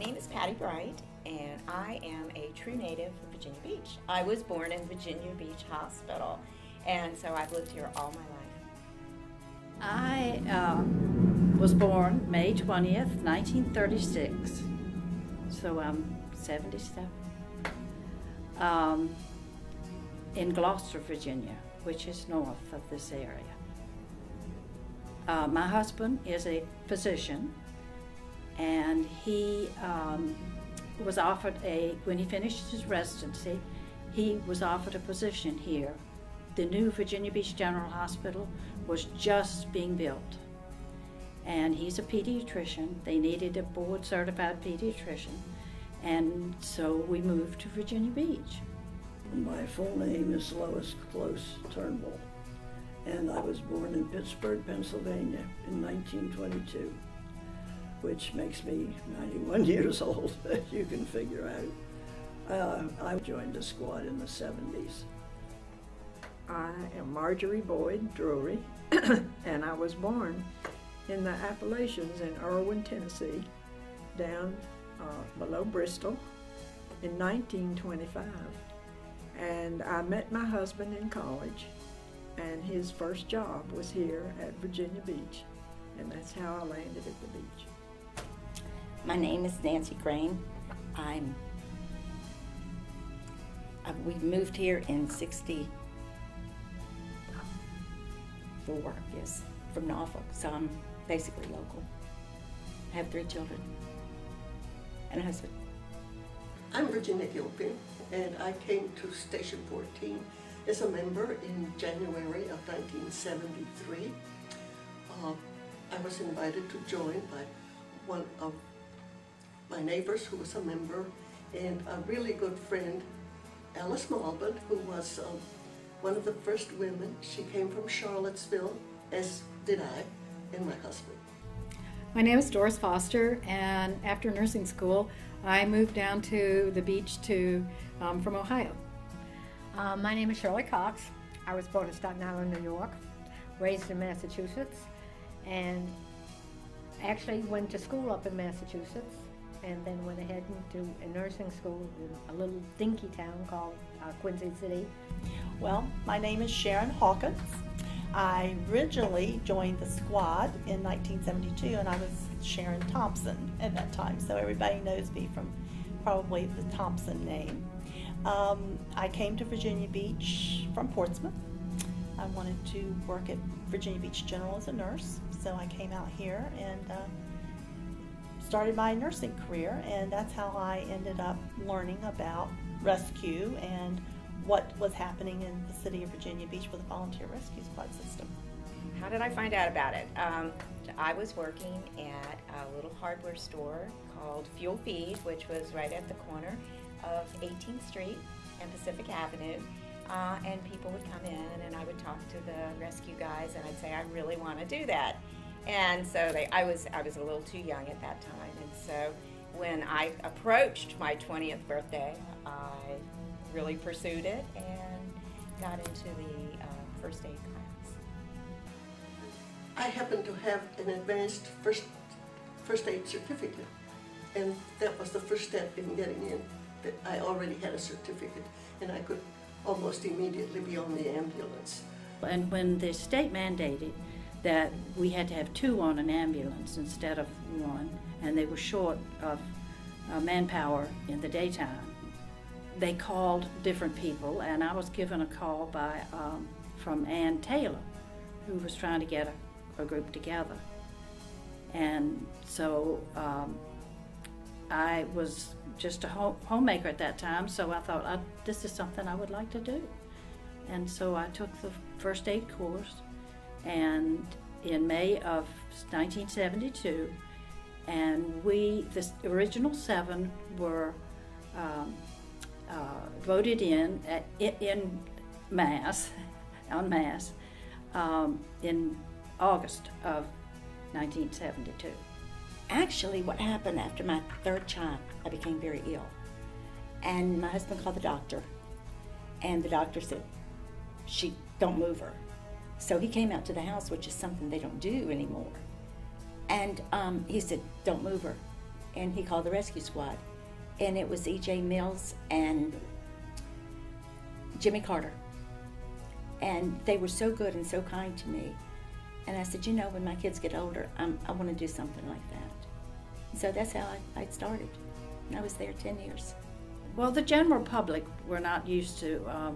name is Patty Bright, and I am a true native of Virginia Beach. I was born in Virginia Beach Hospital, and so I've lived here all my life. I was born May 20th, 1936, so I'm 77, in Gloucester, Virginia, which is north of this area. My husband is a physician, and he was offered when he finished his residency, he was offered a position here. The new Virginia Beach General Hospital was just being built, and he's a pediatrician. They needed a board-certified pediatrician, and so we moved to Virginia Beach. My full name is Lois Close Turnbull, and I was born in Pittsburgh, Pennsylvania in 1922, which makes me 91 years old, as you can figure out. I joined the squad in the 70s. I am Marjorie Boyd Drury, and I was born in the Appalachians in Irwin, Tennessee, down below Bristol in 1925. And I met my husband in college, and his first job was here at Virginia Beach, and that's how I landed at the beach. My name is Nancy Crane. We moved here in '64, yes, from Norfolk, so I'm basically local. I have 3 children and a husband. I'm Virginia Gilpin, and I came to Station 14 as a member in January of 1973. I was invited to join by one of my neighbors who was a member, and a really good friend, Alice Malbert, who was one of the first women. She came from Charlottesville, as did I and my husband. My name is Doris Foster, and after nursing school, I moved down to the beach from Ohio. My name is Shirley Cox. I was born in Staten Island, New York, raised in Massachusetts, and actually went to school up in Massachusetts, and then went ahead into a nursing school in a little dinky town called Quincy City. Well, my name is Sharon Hawkins. I originally joined the squad in 1972, and I was Sharon Thompson at that time, so everybody knows me from probably the Thompson name. I came to Virginia Beach from Portsmouth. I wanted to work at Virginia Beach General as a nurse, so I came out here and started my nursing career, and that's how I ended up learning about rescue and what was happening in the city of Virginia Beach with the volunteer rescue squad system. How did I find out about it? I was working at a little hardware store called Fuel Feed, which was right at the corner of 18th Street and Pacific Avenue, and people would come in and I would talk to the rescue guys, and I'd say, I really want to do that. And so I was a little too young at that time, and so when I approached my 20th birthday, I really pursued it and got into the first aid class. I happened to have an advanced first aid certificate, and that was the first step in getting in. That I already had a certificate, and I could almost immediately be on the ambulance. And when the state mandated that we had to have 2 on an ambulance instead of 1, and they were short of manpower in the daytime, they called different people, and I was given a call from Ann Taylor, who was trying to get a group together. And so I was just a homemaker at that time, so I thought, this is something I would like to do. And so I took the first aid course, and in May of 1972, and the original 7 were voted in mass, en masse, in August of 1972. Actually, what happened after my 3rd child, I became very ill. And my husband called the doctor, and the doctor said, don't move her. So he came out to the house, which is something they don't do anymore. And he said, don't move her. and he called the rescue squad. And it was E.J. Mills and Jimmy Carter. And they were so good and so kind to me. And I said, you know, when my kids get older, I want to do something like that. And so that's how I started. And I was there 10 years. Well, the general public were not used to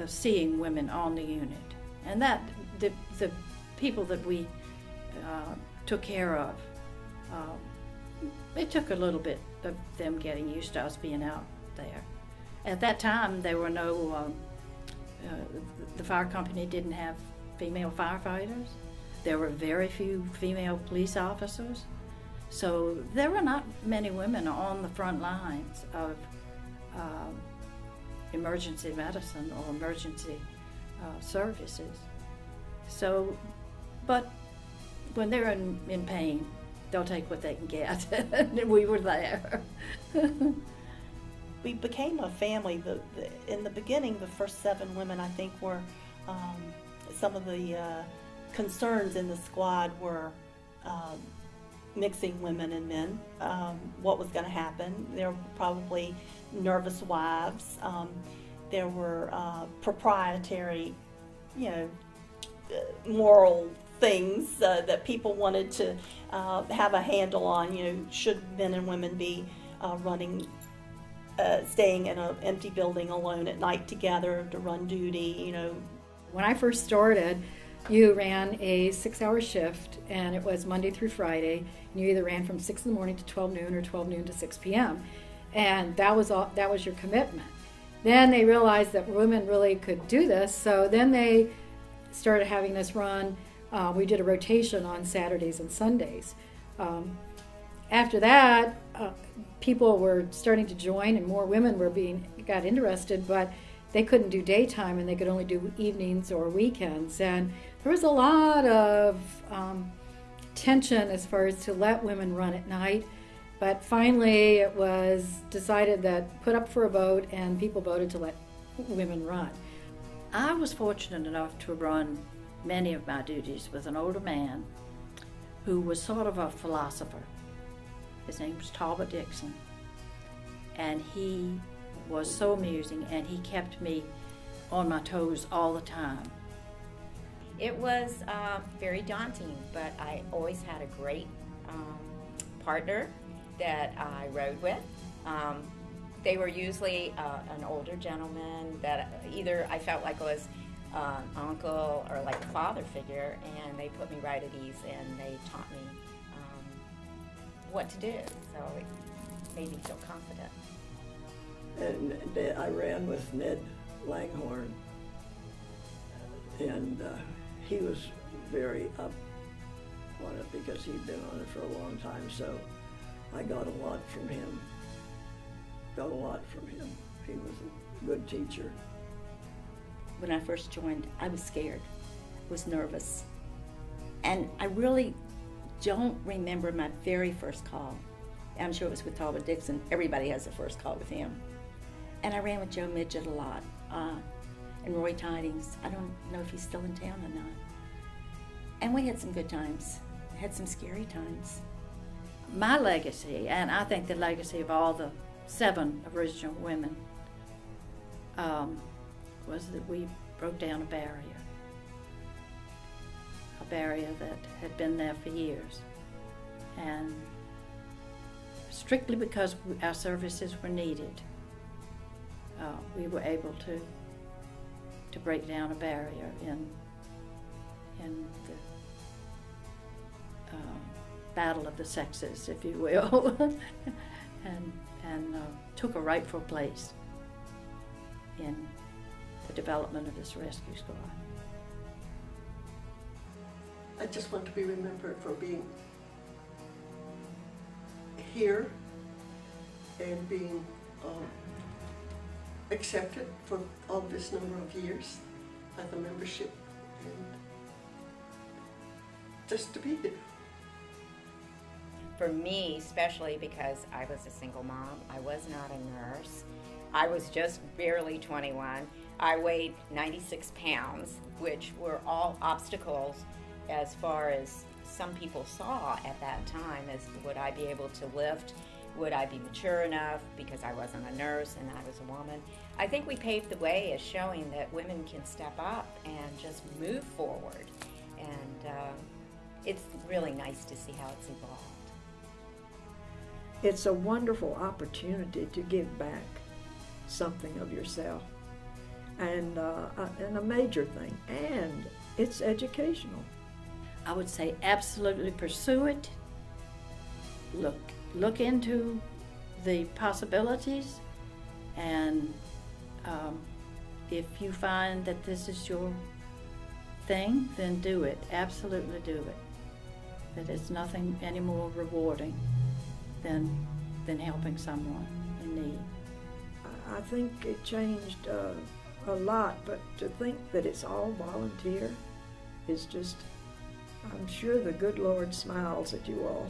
seeing women on the unit. And that, the people that we took care of, it took a little bit of them getting used to us being out there. At that time, there were no, the fire company didn't have female firefighters. There were very few female police officers. So there were not many women on the front lines of emergency medicine or emergency services. So, but when they're in pain, they'll take what they can get. And we were there. We became a family. In the beginning, the first 7 women, I think, were some of the concerns in the squad were mixing women and men. What was going to happen? There were probably nervous wives. There were proprietary, moral things that people wanted to have a handle on. Should men and women be staying in an empty building alone at night together to run duty? When I first started, you ran a 6-hour shift, and it was Monday through Friday. And you either ran from 6 in the morning to 12 noon or 12 noon to 6 p.m. And that was your commitment. Then they realized that women really could do this, so then they started having this run. We did a rotation on Saturdays and Sundays. After that, people were starting to join, and more women got interested, but they couldn't do daytime, and they could only do evenings or weekends. And there was a lot of tension as far as to let women run at night. But finally, it was decided that put up for a vote, and people voted to let women run. I was fortunate enough to run many of my duties with an older man who was sort of a philosopher. His name was Talbot Dixon, and he was so amusing, and he kept me on my toes all the time. It was very daunting, but I always had a great partner that I rode with. They were usually an older gentleman that either I felt like was uncle or like a father figure, and they put me right at ease, and they taught me what to do, so it made me feel confident. And I ran with Ned Langhorne, and he was very up on it because he'd been on it for a long time, so I got a lot from him. He was a good teacher. When I first joined, I was scared, was nervous, and I really don't remember my very first call. I'm sure it was with Talbot Dixon. Everybody has a first call with him. And I ran with Joe Midget a lot, and Roy Tidings. I don't know if he's still in town or not. And we had some good times, had some scary times. My legacy, and I think the legacy of all the 7 original women, was that we broke down a barrier that had been there for years. And strictly because our services were needed, we were able to break down a barrier in the battle of the sexes, if you will, and took a rightful place in the development of this rescue squad. I just want to be remembered for being here and being accepted for all this number of years by the membership, and just to be here. For me, especially because I was a single mom, I was not a nurse. I was just barely 21. I weighed 96 pounds, which were all obstacles as far as some people saw at that time is, would I be able to lift? Would I be mature enough because I wasn't a nurse and I was a woman? I think we paved the way as showing that women can step up and just move forward. And it's really nice to see how it's evolved. It's a wonderful opportunity to give back something of yourself, and a major thing, and it's educational. I would say absolutely pursue it. Look into the possibilities, and if you find that this is your thing, then do it. Absolutely do it. That it's nothing any more rewarding than helping someone in need. I think it changed a lot, but to think that it's all volunteer is just, I'm sure the good Lord smiles at you all.